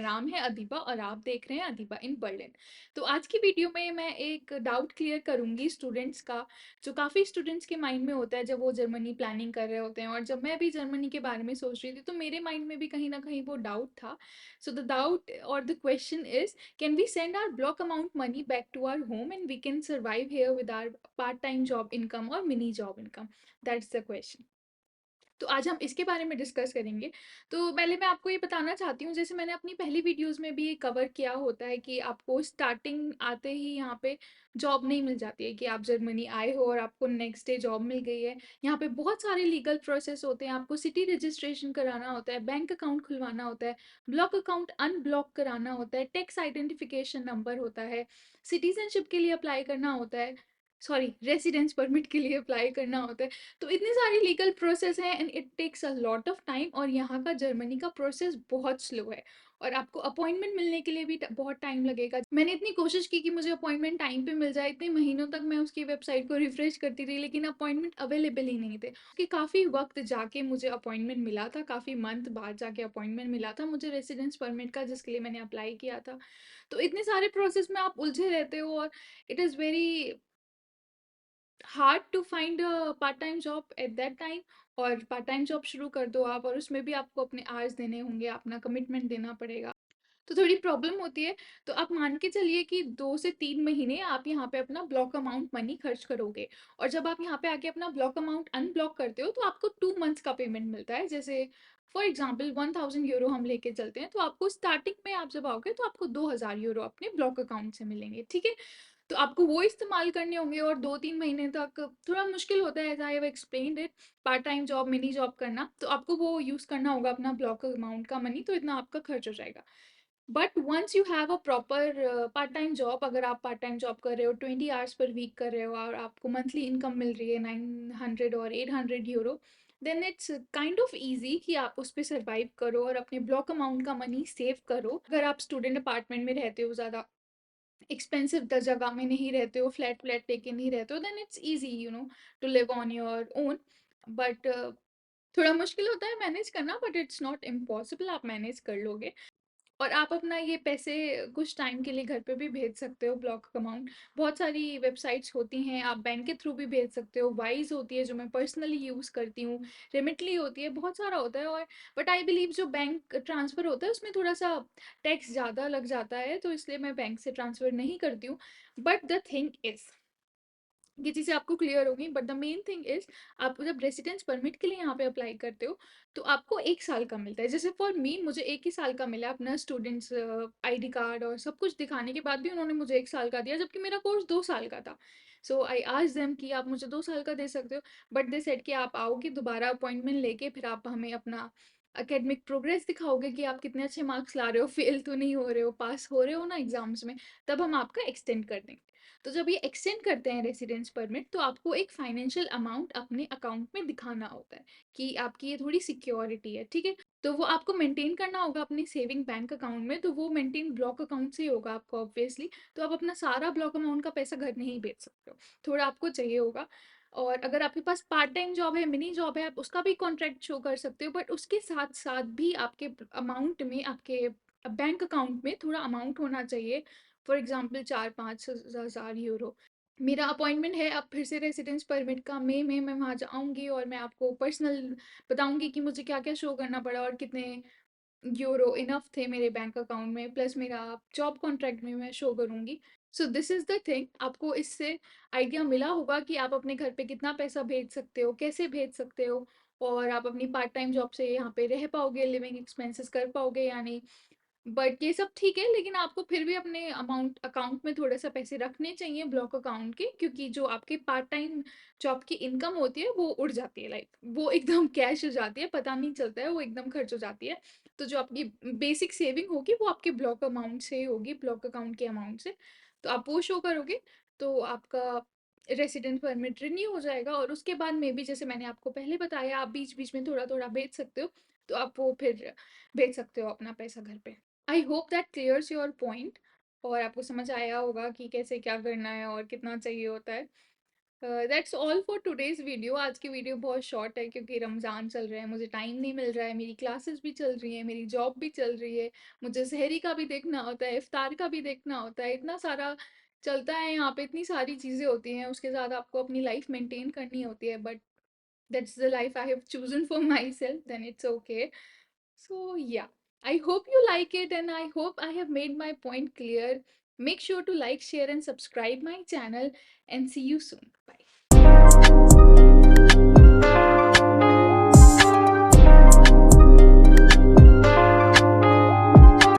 नाम है अदीबा और आप देख रहे हैं अदीबा इन बर्लिन। तो आज की वीडियो में मैं एक डाउट क्लियर करूंगी स्टूडेंट्स का, जो काफ़ी स्टूडेंट्स के माइंड में होता है जब वो जर्मनी प्लानिंग कर रहे होते हैं। और जब मैं भी जर्मनी के बारे में सोच रही थी तो मेरे माइंड में भी कहीं ना कहीं वो डाउट था। सो द डाउट और the question is, can we send our block amount money back to our home and we can survive here with our part time job income और mini job income? That's the question. तो आज हम इसके बारे में discuss करेंगे। तो पहले मैं आपको ये बताना चाहती हूँ, जैसे मैंने अपनी पहली वीडियोज़ में भी ये कवर किया होता है कि आपको स्टार्टिंग आते ही यहाँ पे जॉब नहीं मिल जाती है कि आप जर्मनी आए हो और आपको नेक्स्ट डे जॉब मिल गई है। यहाँ पे बहुत सारे लीगल प्रोसेस होते हैं, आपको सिटी रजिस्ट्रेशन कराना होता है, बैंक अकाउंट खुलवाना होता है, ब्लॉक अकाउंट अनब्लॉक कराना होता है, टैक्स आइडेंटिफिकेशन नंबर होता है, सिटीजनशिप के लिए अप्लाई करना होता है, सॉरी रेसिडेंस परमिट के लिए अप्लाई करना होता है। तो इतनी सारी लीगल प्रोसेस है and it takes a lot of time, और यहाँ का जर्मनी का प्रोसेस बहुत स्लो है और आपको अपॉइंटमेंट मिलने के लिए भी बहुत टाइम लगेगा। मैंने इतनी कोशिश की कि मुझे अपॉइंटमेंट टाइम पे मिल जाए, इतने महीनों तक मैं उसकी वेबसाइट को रिफ्रेश करती रही लेकिन अपॉइंटमेंट अवेलेबल ही नहीं थे। कि काफ़ी वक्त जाके मुझे अपॉइंटमेंट मिला था, काफ़ी मंथ बाद जाके अपॉइंटमेंट मिला था मुझे रेसिडेंस परमिट का, जिसके लिए मैंने अप्लाई किया था। तो इतने सारे प्रोसेस में आप उलझे रहते हो और it is very hard to find a part time job at that time. और पार्ट टाइम जॉब शुरू कर दो आप और उसमें भी आपको अपने आवर्स देने होंगे, अपना कमिटमेंट देना पड़ेगा, तो थोड़ी प्रॉब्लम होती है। तो आप मान के चलिए कि 2 से 3 महीने आप यहाँ पे अपना ब्लॉक अमाउंट मनी खर्च करोगे। और जब आप यहाँ पे आके अपना ब्लॉक अमाउंट अनब्लॉक करते हो तो आपको 2 मंथ्स का पेमेंट मिलता है। जैसे फॉर एग्जांपल 1000 यूरो हम लेके चलते हैं, तो आपको स्टार्टिंग में आप जब आओगे तो आपको 2000 यूरो अपने ब्लॉक अकाउंट से मिलेंगे, ठीक है? तो आपको वो इस्तेमाल करने होंगे और 2-3 महीने तक थोड़ा मुश्किल होता है, as I have explained it, part time job, mini job करना। तो आपको वो यूज़ करना होगा अपना ब्लॉक अमाउंट का मनी, तो इतना आपका खर्च हो जाएगा। But once you have a proper part time job, अगर आप पार्ट टाइम जॉब कर रहे हो, 20 आवर्स पर वीक कर रहे हो और आपको मंथली इनकम मिल रही है 900 और 800 euro, then it's kind of easy कि आप उस पर सर्वाइव करो और अपने ब्लॉक अमाउंट का मनी सेव करो। अगर आप स्टूडेंट अपार्टमेंट में रहते हो, ज़्यादा एक्सपेंसिव जगह में नहीं रहते हो, फ्लैट फ्लैट लेके नहीं रहते हो, then it's easy to live on your own. But थोड़ा मुश्किल होता है मैनेज करना, बट इट्स नॉट इम्पॉसिबल, आप मैनेज कर लोगे। और आप अपना ये पैसे कुछ टाइम के लिए घर पे भी भेज सकते हो, ब्लॉक अमाउंट। बहुत सारी वेबसाइट्स होती हैं, आप बैंक के थ्रू भी भेज सकते हो, वाइज होती है जो मैं पर्सनली यूज़ करती हूँ, रेमिटली होती है, बहुत सारा होता है। और बट आई बिलीव जो बैंक ट्रांसफ़र होता है उसमें थोड़ा सा टैक्स ज़्यादा लग जाता है, तो इसलिए मैं बैंक से ट्रांसफ़र नहीं करती हूँ। बट द थिंग इज़, ये चीज़ें आपको क्लियर होगी, but the main thing is, आप जब रेसिडेंस परमिट के लिए यहाँ पे अप्लाई करते हो तो आपको 1 साल का मिलता है। जैसे फॉर मी, मुझे 1 ही साल का मिला अपना स्टूडेंट्स आईडी कार्ड और सब कुछ दिखाने के बाद भी उन्होंने मुझे 1 साल का दिया, जबकि मेरा कोर्स 2 साल का था। सो आई आस्क्ड देम कि आप मुझे 2 साल का दे सकते हो, बट दे सेड कि आप आओगे दोबारा अपॉइंटमेंट लेके, फिर आप हमें अपना एकेडमिक प्रोग्रेस दिखाओगे कि आप कितने अच्छे मार्क्स ला रहे हो, फेल तो नहीं हो रहे हो, पास हो रहे हो ना एग्ज़ाम्स में, तब हम आपका एक्सटेंड कर देंगे। तो जब ये एक्सटेंड करते हैं रेसिडेंस परमिट, तो आपको एक फाइनेंशियल अमाउंट अपने अकाउंट में दिखाना होता है कि आपकी ये थोड़ी सिक्योरिटी है, ठीक है? तो वो आपको मेंटेन करना होगा अपने सेविंग बैंक अकाउंट में, तो वो मेंटेन ब्लॉक अकाउंट से ही होगा आपको ऑब्वियसली। तो आप अपना सारा ब्लॉक अमाउंट का पैसा घर नहीं भेज सकते हो, थोड़ा आपको चाहिए होगा। और अगर आपके पास पार्ट टाइम जॉब है, मिनी जॉब है, आप उसका भी कॉन्ट्रैक्ट शो कर सकते हो, बट उसके साथ साथ भी आपके अमाउंट में, आपके बैंक अकाउंट में थोड़ा अमाउंट होना चाहिए। फॉर एग्जाम्पल 4-5 हज़ार यूरो। मेरा अपॉइंटमेंट है अब फिर से रेसिडेंस परमिट का, मई में मैं वहाँ जाऊँगी और मैं आपको पर्सनल बताऊँगी कि मुझे क्या क्या शो करना पड़ा और कितने यूरो इनफ थे मेरे बैंक अकाउंट में, प्लस मेरा जॉब कॉन्ट्रैक्ट में मैं शो करूँगी। So this is the thing, आपको इससे आइडिया मिला होगा कि आप अपने घर पे कितना पैसा भेज सकते हो, कैसे भेज सकते हो, और आप अपनी पार्ट टाइम जॉब से यहाँ पे रह पाओगे, लिविंग एक्सपेंसेस कर पाओगे या नहीं। बट ये सब ठीक है, लेकिन आपको फिर भी अपने अमाउंट अकाउंट में थोड़ा सा पैसे रखने चाहिए ब्लॉक अकाउंट के, क्योंकि जो आपके पार्ट टाइम जॉब की इनकम होती है वो उड़ जाती है, लाइक वो एकदम कैश हो जाती है, पता नहीं चलता है, वो एकदम खर्च हो जाती है। तो जो आपकी बेसिक सेविंग होगी वो आपके ब्लॉक अमाउंट से ही होगी, ब्लॉक अकाउंट के अमाउंट से। तो आप वो शो करोगे तो आपका रेसिडेंट परमिट रिन्यू हो जाएगा, और उसके बाद में भी जैसे मैंने आपको पहले बताया, आप बीच बीच में थोड़ा थोड़ा भेज सकते हो, तो आप वो फिर भेज सकते हो अपना पैसा घर पे। I hope that clears your point, और आपको समझ आया होगा कि कैसे क्या करना है और कितना चाहिए होता है। That's all for today's video. आज की वीडियो बहुत शॉर्ट है क्योंकि रमज़ान चल रहा है, मुझे टाइम नहीं मिल रहा है, मेरी क्लासेस भी चल रही हैं, मेरी जॉब भी चल रही है, मुझे सहरी का भी देखना होता है, इफ्तार का भी देखना होता है, इतना सारा चलता है यहाँ पे, इतनी सारी चीज़ें होती हैं, उसके साथ आपको अपनी लाइफ मेंटेन करनी होती है, but that's the life I have chosen for myself, then it's okay. So, yeah, I hope you like it and I hope I have made my point clear. Make sure to like, share, and subscribe my channel and see you soon. Bye.